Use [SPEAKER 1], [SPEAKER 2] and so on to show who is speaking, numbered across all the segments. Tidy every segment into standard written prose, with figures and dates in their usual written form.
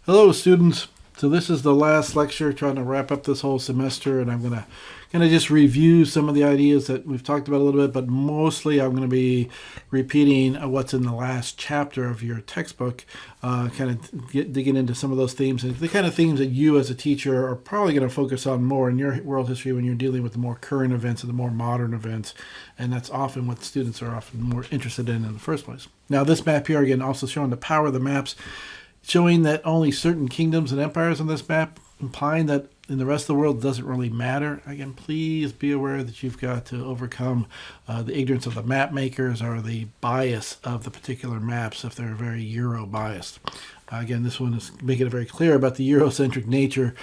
[SPEAKER 1] Hello, students. So this is the last lecture, trying to wrap up this whole semester, and I'm going to kind of just review some of the ideas that we've talked about a little bit, but mostly I'm going to be repeating what's in the last chapter of your textbook, digging into some of those themes and the kind of themes that you as a teacher are probably going to focus on more in your world history when you're dealing with the more current events and the more modern events, and that's often what students are often more interested in the first place. Now, this map here, again, also showing the power of the maps, showing that only certain kingdoms and empires on this map, implying that in the rest of the world it doesn't really matter. Again, please be aware that you've got to overcome the ignorance of the map makers or the bias of the particular maps if they're very Euro biased. Again, this one is making it very clear about the Eurocentric nature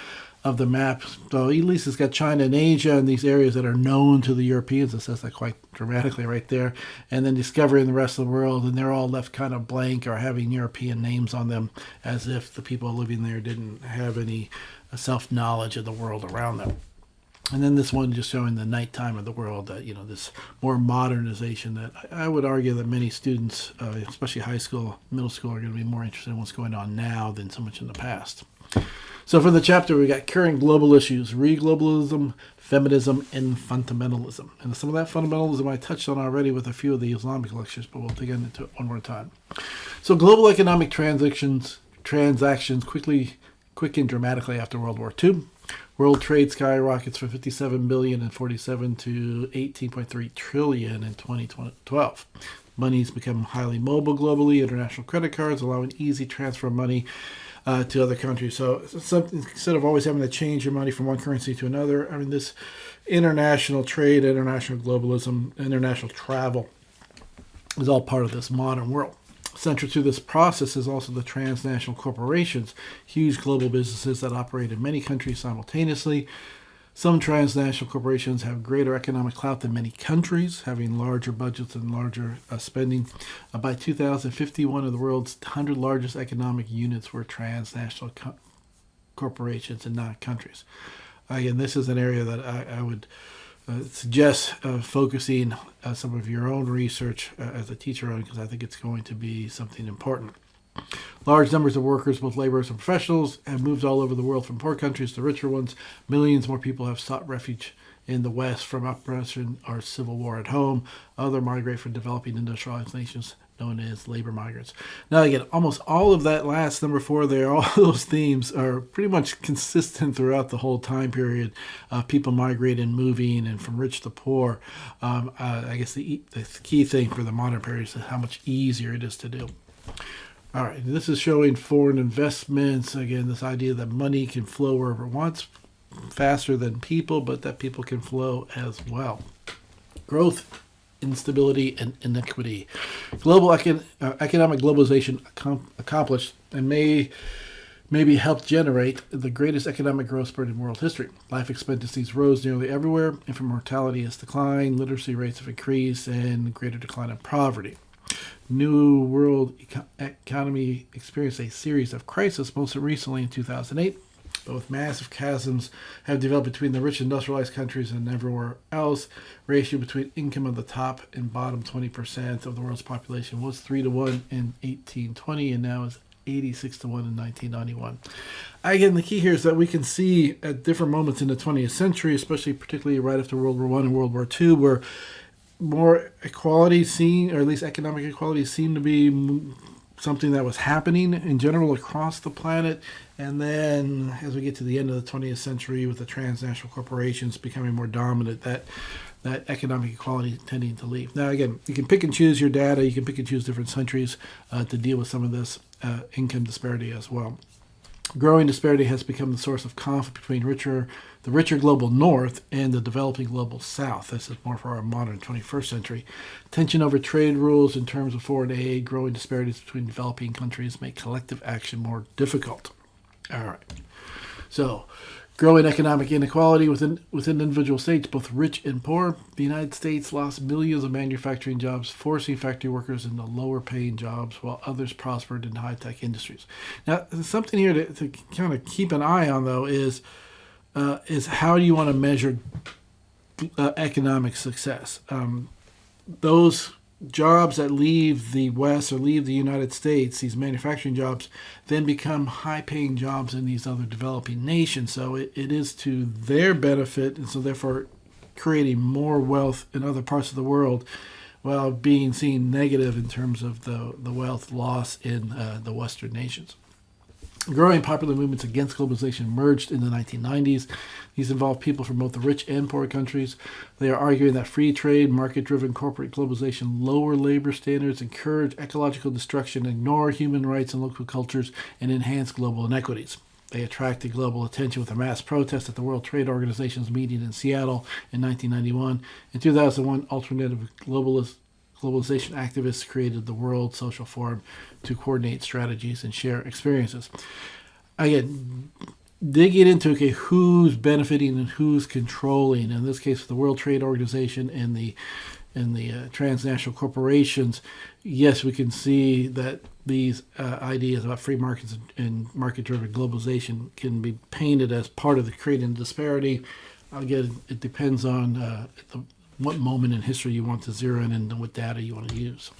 [SPEAKER 1] of the map. So at least it's got China and Asia and these areas that are known to the Europeans. It says that quite dramatically right there. And then discovering the rest of the world, and they're all left kind of blank or having European names on them, as if the people living there didn't have any self-knowledge of the world around them. And then this one just showing the nighttime of the world, this more modernization that I would argue that many students, especially high school, middle school, are going to be more interested in what's going on now than so much in the past. So for the chapter, we got current global issues, re-globalism, feminism, and fundamentalism. And some of that fundamentalism I touched on already with a few of the Islamic lectures, but we'll dig into it one more time. So global economic transactions quickened dramatically after World War II. World trade skyrockets from 57 billion in 47 to 18.3 trillion in 2012. Money's become highly mobile globally, international credit cards allowing easy transfer of money to other countries. So instead of always having to change your money from one currency to another, this international trade, international globalism, international travel is all part of this modern world. Central to this process is also the transnational corporations, huge global businesses that operate in many countries simultaneously. Some transnational corporations have greater economic clout than many countries, having larger budgets and larger spending. By 2050, one of the world's 100 largest economic units were transnational corporations and not countries. Again, this is an area that I would suggest focusing some of your own research as a teacher on, because I think it's going to be something important. Large numbers of workers, both laborers and professionals, have moved all over the world from poor countries to richer ones. Millions more people have sought refuge in the West from oppression or civil war at home. Others migrate from developing industrialized nations, known as labor migrants. Now, again, almost all of that last number 4 there, all those themes are pretty much consistent throughout the whole time period. People migrating, moving, and from rich to poor. I guess the key thing for the modern period is how much easier it is to do. All right, this is showing foreign investments. Again, this idea that money can flow wherever it wants, faster than people, but that people can flow as well. Growth, instability, and inequity. Global economic globalization accomplished and maybe helped generate the greatest economic growth spurt in world history. Life expectancies rose nearly everywhere, infant mortality has declined, literacy rates have increased, and greater decline in poverty. New world economy experienced a series of crises, most recently in 2008. Both massive chasms have developed between the rich industrialized countries and everywhere else. Ratio between income of the top and bottom 20% of the world's population was 3-to-1 in 1820 and now is 86-to-1 in 1991. Again, the key here is that we can see at different moments in the 20th century, especially particularly right after World War I and World War II, where more equality seen, or at least economic equality, seemed to be something that was happening in general across the planet. And then as we get to the end of the 20th century with the transnational corporations becoming more dominant, that economic equality tending to leave. Now, again, you can pick and choose your data. You can pick and choose different countries to deal with some of this income disparity as well. Growing disparity has become the source of conflict between the richer global north and the developing global south. This is more for our modern 21st century. Tension over trade rules in terms of foreign aid, growing disparities between developing countries make collective action more difficult. All right. So, growing economic inequality within individual states, both rich and poor. The United States lost millions of manufacturing jobs, forcing factory workers into lower paying jobs, while others prospered in high-tech industries. Now, something here to kind of keep an eye on, though, is how do you want to measure economic success? Those jobs that leave the West or leave the United States, these manufacturing jobs, then become high-paying jobs in these other developing nations. So it is to their benefit, and so therefore creating more wealth in other parts of the world, while being seen negative in terms of the wealth loss in the Western nations. Growing popular movements against globalization emerged in the 1990s. These involved people from both the rich and poor countries. They are arguing that free trade, market-driven corporate globalization lower labor standards, encourage ecological destruction, ignore human rights and local cultures, and enhance global inequities. They attracted global attention with a mass protest at the World Trade Organization's meeting in Seattle in 1991. In 2001, alternative globalization activists created the World Social Forum to coordinate strategies and share experiences. Again, digging into, okay, who's benefiting and who's controlling. In this case, the World Trade Organization and the transnational corporations, yes, we can see that these ideas about free markets and market-driven globalization can be painted as part of the creating disparity. Again, it depends on what moment in history you want to zero in and what data you want to use.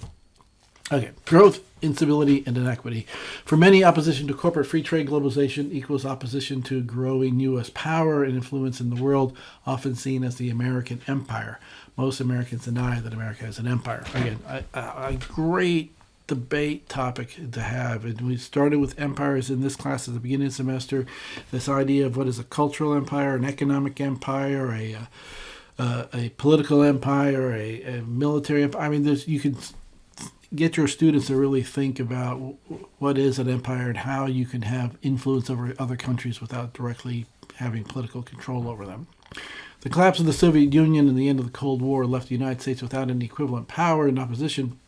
[SPEAKER 1] Okay, growth, instability, and inequity. For many, opposition to corporate free trade globalization equals opposition to growing U.S. power and influence in the world, often seen as the American empire. Most Americans deny that America is an empire. Again, a great debate topic to have. And we started with empires in this class at the beginning of the semester. This idea of what is a cultural empire, an economic empire, a political empire, a military empire. I mean, you can get your students to really think about what is an empire and how you can have influence over other countries without directly having political control over them. The collapse of the Soviet Union and the end of the Cold War left the United States without any equivalent power and opposition.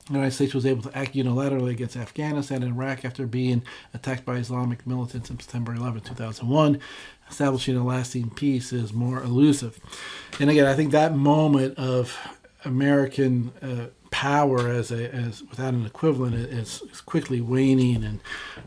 [SPEAKER 1] The United States was able to act unilaterally against Afghanistan and Iraq after being attacked by Islamic militants on September 11, 2001. Establishing a lasting peace is more elusive. And again, I think that moment of American power as without an equivalent is quickly waning,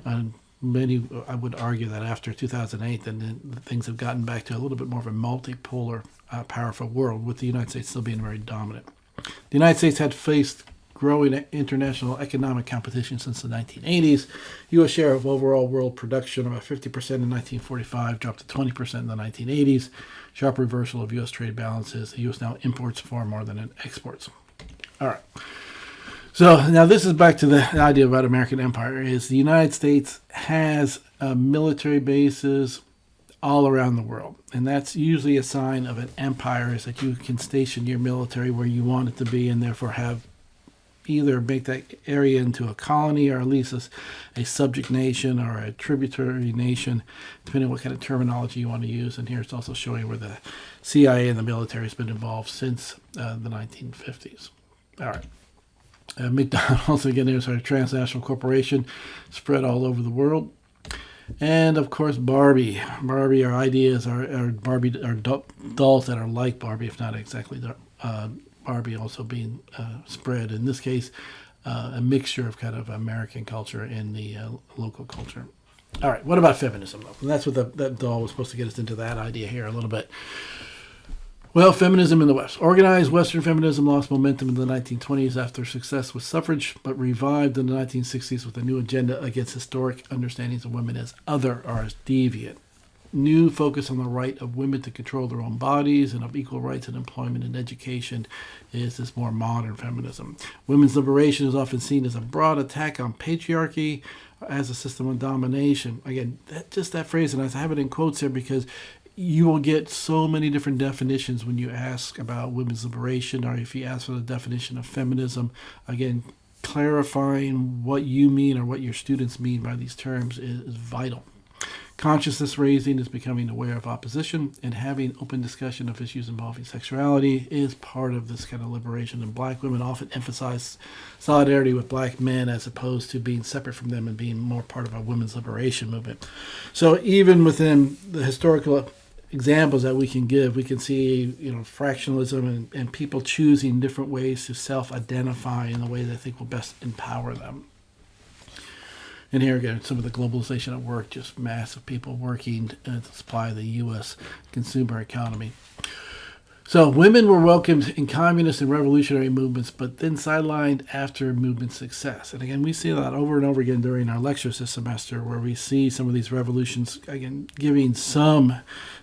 [SPEAKER 1] and many, I would argue that after 2008, then things have gotten back to a little bit more of a multipolar, powerful world, with the United States still being very dominant. The United States had faced growing international economic competition since the 1980s. U.S. share of overall world production, about 50% in 1945, dropped to 20% in the 1980s. Sharp reversal of U.S. trade balances. The U.S. now imports far more than it exports. All right. So now this is back to the idea about American empire. Is the United States has military bases all around the world. And that's usually a sign of an empire, is that you can station your military where you want it to be and therefore have either make that area into a colony or at least a subject nation or a tributary nation, depending on what kind of terminology you want to use. And here it's also showing where the CIA and the military has been involved since the 1950s. All right. McDonald's, again, is our transnational corporation spread all over the world. And, of course, Barbie. Barbie, our ideas are Barbie, are dolls that are like Barbie, if not exactly Barbie, also being spread. In this case, a mixture of kind of American culture and the local culture. All right, what about feminism, though? And that's what that doll was supposed to get us into that idea here a little bit. Well, feminism in the West. Organized Western feminism lost momentum in the 1920s after success with suffrage, but revived in the 1960s with a new agenda against historic understandings of women as other or as deviant. New focus on the right of women to control their own bodies and of equal rights in employment and education is this more modern feminism. Women's liberation is often seen as a broad attack on patriarchy as a system of domination. Again, that phrase, and I have it in quotes here because you will get so many different definitions when you ask about women's liberation, or if you ask for the definition of feminism. Again, clarifying what you mean or what your students mean by these terms is vital. Consciousness raising is becoming aware of opposition, and having open discussion of issues involving sexuality is part of this kind of liberation. And black women often emphasize solidarity with black men as opposed to being separate from them and being more part of a women's liberation movement. So even within the historical examples that we can give, we can see, fractionalism and people choosing different ways to self-identify in the way they think will best empower them. And here again, some of the globalization at work, just massive people working to supply the U.S. consumer economy. So women were welcomed in communist and revolutionary movements, but then sidelined after movement success. And again, we see that over and over again during our lectures this semester, where we see some of these revolutions, again, giving some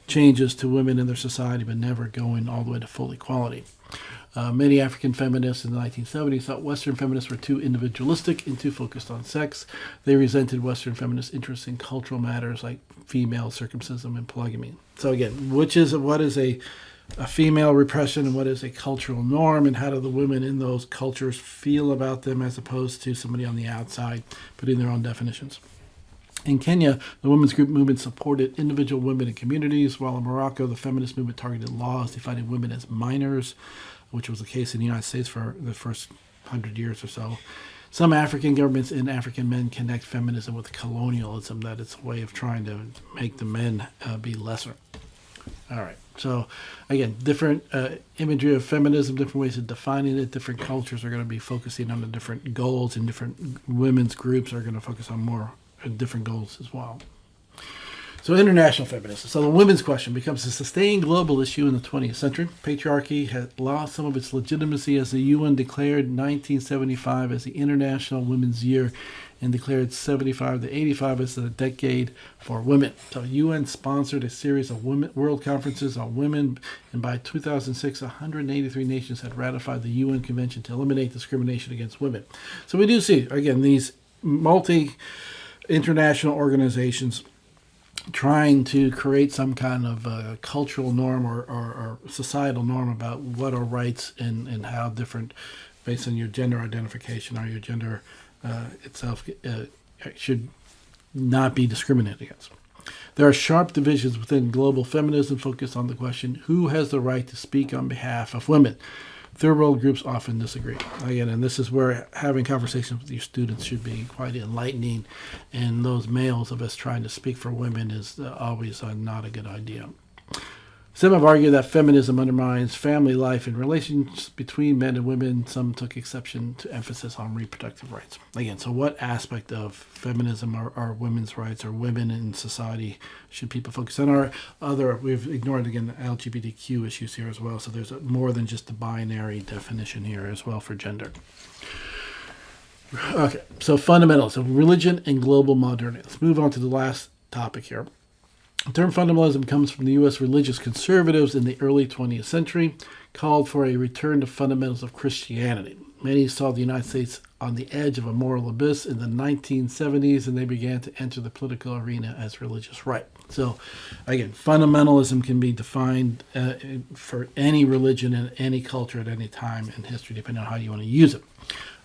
[SPEAKER 1] changes to women in their society, but never going all the way to full equality. Many African feminists in the 1970s thought Western feminists were too individualistic and too focused on sex. They resented Western feminists' interest in cultural matters like female circumcision and polygamy. So again, what is a female repression and what is a cultural norm, and how do the women in those cultures feel about them as opposed to somebody on the outside putting their own definitions. In Kenya, the women's group movement supported individual women and communities, while in Morocco, the feminist movement targeted laws defining women as minors, which was the case in the United States for the first 100 years or so. Some African governments and African men connect feminism with colonialism, that it's a way of trying to make the men be lesser. All right. So, again, different imagery of feminism, different ways of defining it. Different cultures are going to be focusing on the different goals, and different women's groups are going to focus on more different goals as well. So international feminism. So the women's question becomes a sustained global issue in the 20th century. Patriarchy had lost some of its legitimacy as the UN declared 1975 as the International Women's Year and declared 75 to 85 as the decade for women. So UN sponsored a series of world conferences on women, and by 2006, 183 nations had ratified the UN Convention to eliminate discrimination against women. So we do see, again, these multi-international organizations trying to create some kind of cultural norm or societal norm about what are rights and how different, based on your gender identification or your gender itself, should not be discriminated against. There are sharp divisions within global feminism focused on the question, who has the right to speak on behalf of women? Third world groups often disagree. Again, and this is where having conversations with your students should be quite enlightening, and those males of us trying to speak for women is always not a good idea. Some have argued that feminism undermines family life and relations between men and women. Some took exception to emphasis on reproductive rights. Again, so what aspect of feminism are women's rights or women in society should people focus on? Or other, we've ignored, again, the LGBTQ issues here as well. So there's more than just a binary definition here as well for gender. Okay, so fundamentals of religion and global modernity. Let's move on to the last topic here. The term fundamentalism comes from the U.S. religious conservatives in the early 20th century, called for a return to fundamentals of Christianity. Many saw the United States on the edge of a moral abyss in the 1970s, and they began to enter the political arena as religious right. So, again, fundamentalism can be defined for any religion and any culture at any time in history, depending on how you want to use it.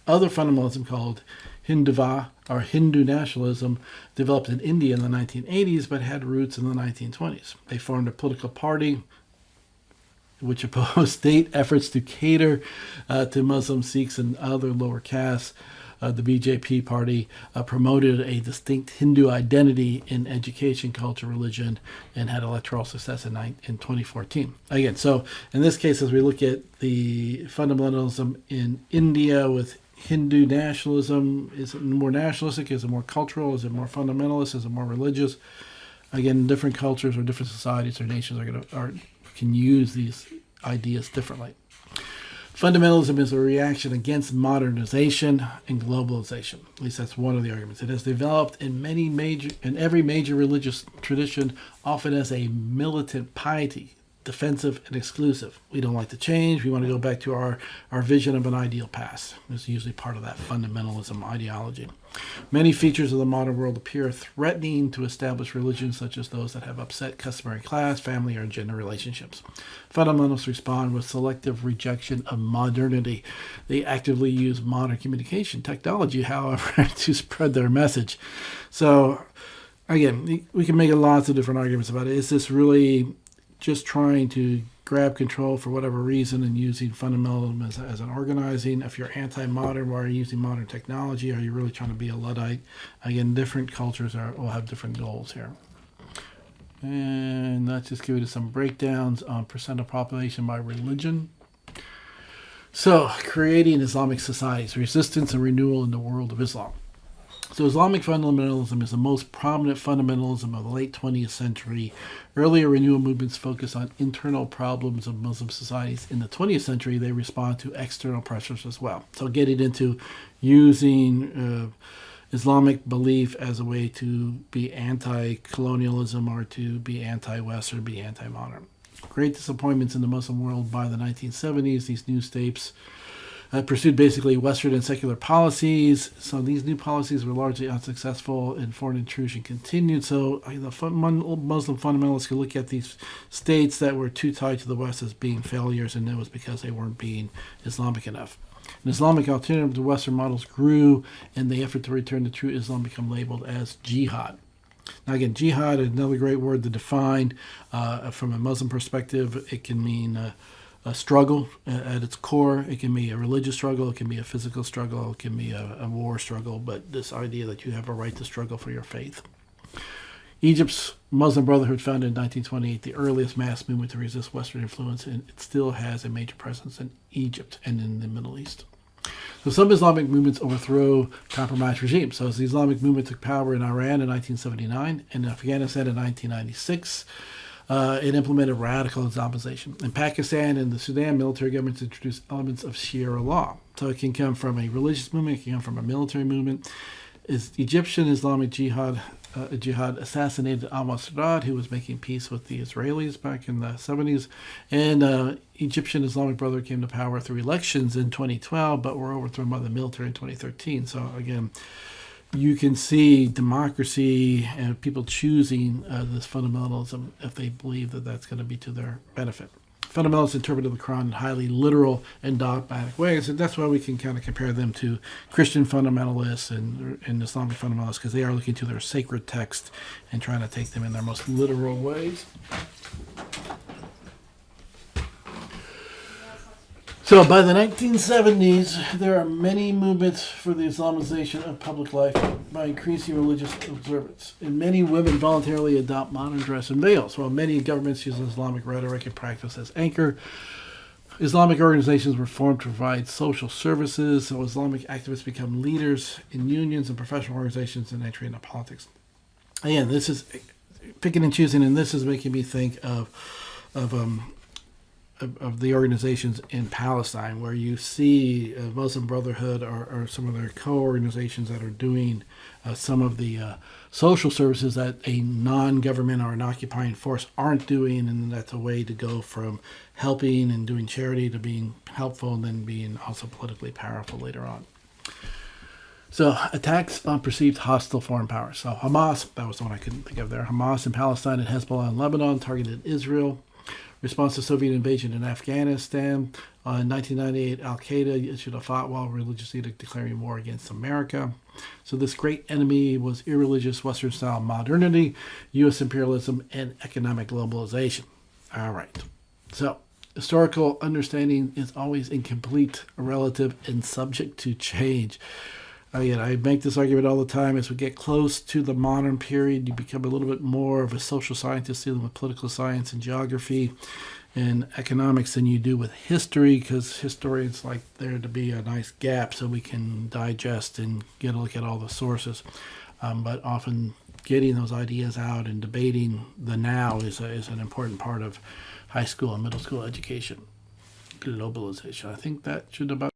[SPEAKER 1] Other fundamentalism, called Hindutva or Hindu nationalism, developed in India in the 1980s but had roots in the 1920s. They formed a political party which opposed state efforts to cater to Muslim, Sikhs, and other lower castes. The BJP party promoted a distinct Hindu identity in education, culture, religion, and had electoral success in 2014. Again, so in this case, as we look at the fundamentalism in India with Hindu nationalism, is it more nationalistic? Is it more cultural? Is it more fundamentalist? Is it more religious? Again, different cultures or different societies or nations can use these ideas differently. Fundamentalism is a reaction against modernization and globalization. At least that's one of the arguments. It has developed in every major religious tradition, often as a militant piety, defensive and exclusive. We don't like to change. We want to go back to our vision of an ideal past. It's usually part of that fundamentalism ideology. Many features of the modern world appear threatening to established religions, such as those that have upset customary class, family, or gender relationships. Fundamentalists respond with selective rejection of modernity. They actively use modern communication technology, however, to spread their message. So, again, we can make lots of different arguments about it. Is this really just trying to grab control for whatever reason and using fundamentalism as an organizing? If you're anti-modern, why are you using modern technology? Are you really trying to be a Luddite? Again, different cultures will have different goals here. And let's just give you some breakdowns on percent of population by religion. So, creating Islamic societies, resistance and renewal in the world of Islam. So Islamic fundamentalism is the most prominent fundamentalism of the late 20th century. Earlier renewal movements focused on internal problems of Muslim societies. In the 20th century, they respond to external pressures as well. So getting into using Islamic belief as a way to be anti-colonialism or to be anti-West or be anti-modern. Great disappointments in the Muslim world by the 1970s. These new states pursued basically Western and secular policies. So these new policies were largely unsuccessful and foreign intrusion continued. So the Muslim fundamentalists could look at these states that were too tied to the West as being failures, and it was because they weren't being Islamic enough. An Islamic alternative to Western models grew, and the effort to return to true Islam became labeled as jihad. Now again, jihad is another great word to define. From a Muslim perspective, it can mean a struggle at its core. It can be a religious struggle. It can be a physical struggle. It can be a war struggle. But this idea that you have a right to struggle for your faith. Egypt's Muslim Brotherhood, founded in 1928, the earliest mass movement to resist Western influence, and it still has a major presence in Egypt and in the Middle East. So some Islamic movements overthrow compromised regimes. So as the Islamic movement took power in Iran in 1979 and in Afghanistan in 1996, it implemented radical Islamization. In Pakistan and the Sudan, military governments introduced elements of Sharia law. So it can come from a religious movement, it can come from a military movement. Egyptian Islamic Jihad assassinated al-Masrad, who was making peace with the Israelis back in the 70s. And Egyptian Islamic Brotherhood came to power through elections in 2012, but were overthrown by the military in 2013. So again, you can see democracy and people choosing this fundamentalism if they believe that that's going to be to their benefit. Fundamentalists interpreted the Quran in highly literal and dogmatic ways, and that's why we can kind of compare them to Christian fundamentalists and Islamic fundamentalists, because they are looking to their sacred text and trying to take them in their most literal ways. So by the 1970s, there are many movements for the Islamization of public life by increasing religious observance. And many women voluntarily adopt modern dress and veils, while many governments use Islamic rhetoric and practice as anchor. Islamic organizations were formed to provide social services, so Islamic activists become leaders in unions and professional organizations and entry into politics. Again, this is picking and choosing, and this is making me think of the organizations in Palestine, where you see Muslim Brotherhood or some of their co-organizations that are doing some of the social services that a non-government or an occupying force aren't doing, and that's a way to go from helping and doing charity to being helpful and then being also politically powerful later on. So attacks on perceived hostile foreign powers. So Hamas, that was the one I couldn't think of there. Hamas in Palestine and Hezbollah in Lebanon targeted Israel. Response to Soviet invasion in Afghanistan. In 1998, Al-Qaeda issued a fatwa, religious edict declaring war against America. So this great enemy was irreligious Western-style modernity, U.S. imperialism, and economic globalization. All right. So historical understanding is always incomplete, relative, and subject to change. Again, I make this argument all the time. As we get close to the modern period, you become a little bit more of a social scientist dealing with political science and geography and economics than you do with history, because historians like there to be a nice gap so we can digest and get a look at all the sources. But often getting those ideas out and debating the now is an important part of high school and middle school education. Globalization. I think that should about